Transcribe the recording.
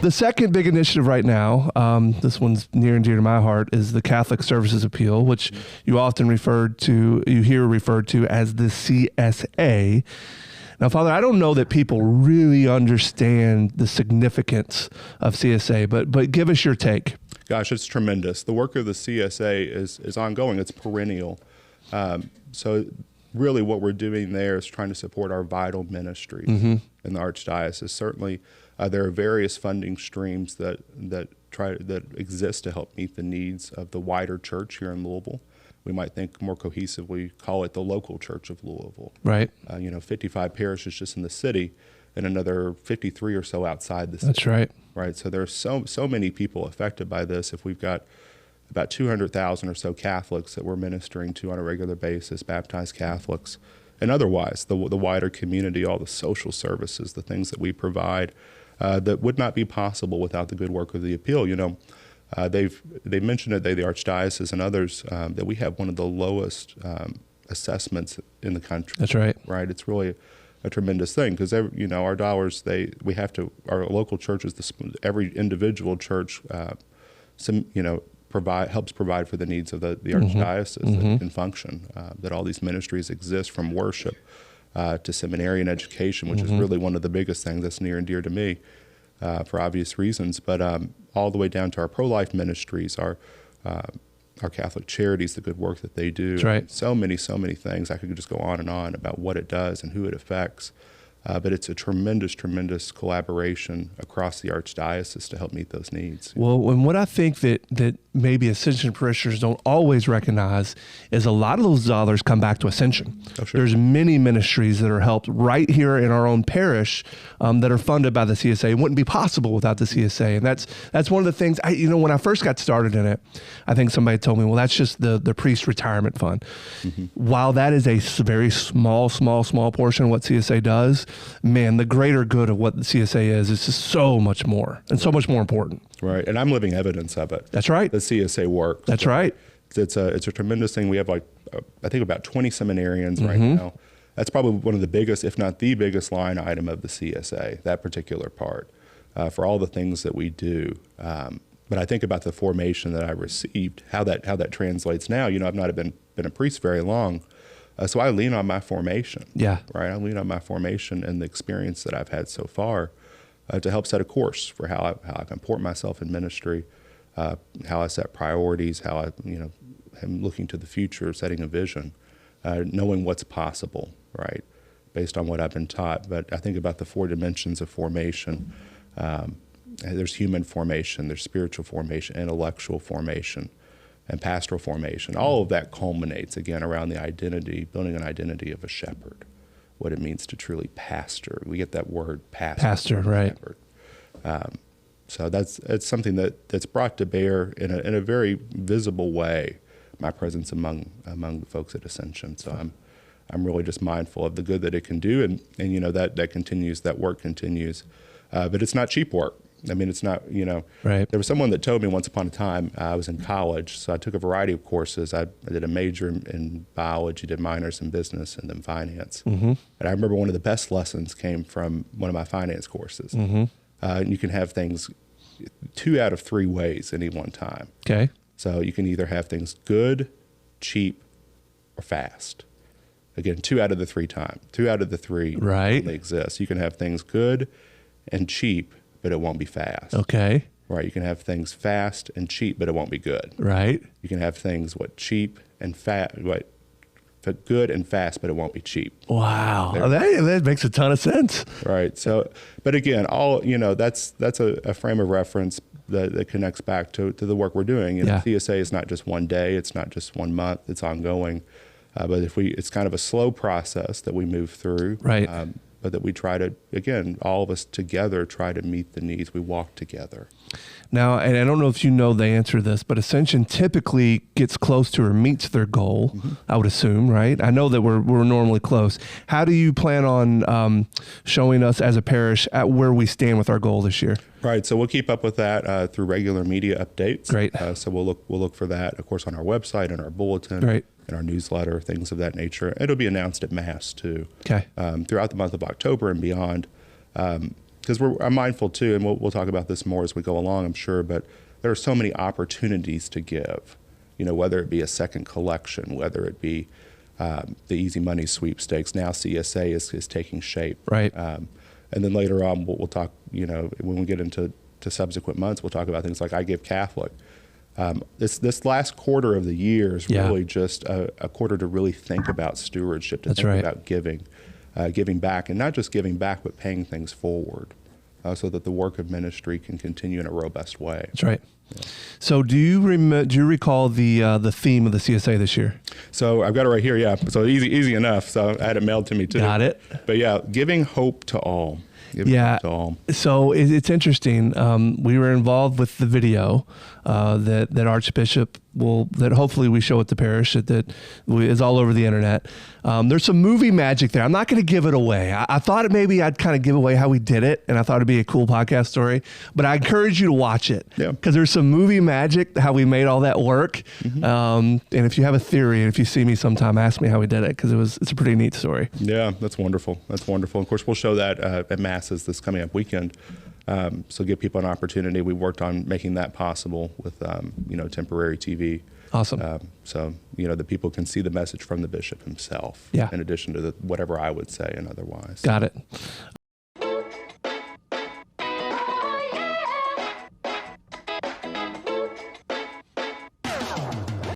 The second big initiative right now, this one's near and dear to my heart, is the Catholic Services Appeal, which you hear referred to as the CSA. Now, Father, I don't know that people really understand the significance of CSA, but give us your take. Gosh, it's tremendous. The work of the CSA is ongoing. It's perennial. So really what we're doing there is trying to support our vital ministries in the Archdiocese. Certainly, there are various funding streams that exist to help meet the needs of the wider church here in Louisville. We might think more cohesively, call it the local church of Louisville. Right. 55 parishes just in the city and another 53 or so outside the city. That's right. Right. So there's so many people affected by this. If we've got about 200,000 or so Catholics that we're ministering to on a regular basis, baptized Catholics, and otherwise the wider community, all the social services, the things that we provide that would not be possible without the good work of the appeal. They mentioned it, the Archdiocese and others, that we have one of the lowest assessments in the country. That's right. Right. It's really a tremendous thing because our dollars our local churches, every individual church, helps provide for the needs of the Archdiocese that can function. That all these ministries exist, from worship to seminarian education, which is really one of the biggest things that's near and dear to me. For obvious reasons, but all the way down to our pro-life ministries, our Catholic Charities, the good work that they do. That's right. So many things. I could just go on and on about what it does and who it affects. But it's a tremendous collaboration across the Archdiocese to help meet those needs. Well, and what I think that maybe Ascension parishioners don't always recognize is a lot of those dollars come back to Ascension. Oh, sure. There's many ministries that are helped right here in our own parish that are funded by the CSA. It wouldn't be possible without the CSA. And that's one of the things, when I first got started in it, I think somebody told me, well, that's just the priest retirement fund. While that is a very small portion of what CSA does, man, the greater good of what the CSA is just so much more and so much more important. Right, and I'm living evidence of it. That's right. The CSA works. That's right. It's a tremendous thing. We have I think about 20 seminarians right now. That's probably one of the biggest, if not the biggest, line item of the CSA. That particular part, for all the things that we do. But I think about the formation that I received, how that translates now. I've not been a priest very long. So I lean on my formation. Yeah. Right. I lean on my formation and the experience that I've had so far to help set a course for how I comport myself in ministry, how I set priorities, how I am looking to the future, setting a vision, knowing what's possible, right, based on what I've been taught. But I think about the 4 dimensions of formation. There's human formation, there's spiritual formation, intellectual formation, and pastoral formation. All of that culminates, again, around the identity, building an identity of a shepherd, what it means to truly pastor. We get that word, pastor, right. Shepherd. So it's something that's brought to bear in a very visible way, my presence among the folks at Ascension. So I'm really just mindful of the good that it can do, and that continues, that work continues. But it's not cheap work. I mean, it's not, right. There was someone that told me once upon a time, I was in college, so I took a variety of courses. I did a major in biology, did minors in business, and then finance. And I remember one of the best lessons came from one of my finance courses. You can have things 2 out of 3 ways any one time. Okay. So you can either have things good, cheap, or fast. Again, 2 out of the 3 times. 2 out of the 3 right. They exist. You can have things good and cheap, but it won't be fast. Okay. Right. You can have things fast and cheap, but it won't be good. Right. You can have things cheap and good and fast, but it won't be cheap. Wow. That makes a ton of sense. Right. So, but again, that's a frame of reference that connects back to the work we're doing. CSA is not just one day. It's not just 1 month. It's ongoing. But it's kind of a slow process that we move through. Right. But that we try to, again, all of us together try to meet the needs. We walk together. Now, and I don't know if you know the answer to this, but Ascension typically gets close to or meets their goal, I would assume, right? I know that we're normally close. How do you plan on showing us as a parish at where we stand with our goal this year? Right, so we'll keep up with that through regular media updates. Great. So we'll look for that, of course, on our website and our bulletin. Right. In our newsletter, things of that nature. It'll be announced at Mass too. Okay. Throughout the month of October and beyond. because I'm mindful too, and we'll talk about this more as we go along, I'm sure, but there are so many opportunities to give, whether it be a second collection, whether it be the Easy Money sweepstakes. Now CSA is taking shape. Right. And then later on, we'll talk, when we get into subsequent months, we'll talk about things like I Give Catholic. This last quarter of the year is really just a quarter to really think about stewardship, to think about giving back, and not just giving back, but paying things forward, so that the work of ministry can continue in a robust way. That's right. Yeah. So do you recall the theme of the CSA this year? So I've got it right here. Yeah. So easy enough. So I had it mailed to me too. Got it. But yeah, giving hope to all. Hope to all. So it's interesting. We were involved with the video that Archbishop that hopefully we show at the parish that is all over the internet. There's some movie magic there. I'm not going to give it away. I thought maybe I'd kind of give away how we did it, and I thought it'd be a cool podcast story. But I encourage you to watch it because there's some movie magic how we made all that work. Mm-hmm. And if you have a theory, and if you see me sometime, ask me how we did it because it's a pretty neat story. Yeah, that's wonderful. That's wonderful. Of course, we'll show that at masses this coming up weekend. So give people an opportunity. We worked on making that possible with temporary TV. Awesome. So the people can see the message from the bishop himself. Yeah. In addition to whatever I would say and otherwise. Got it.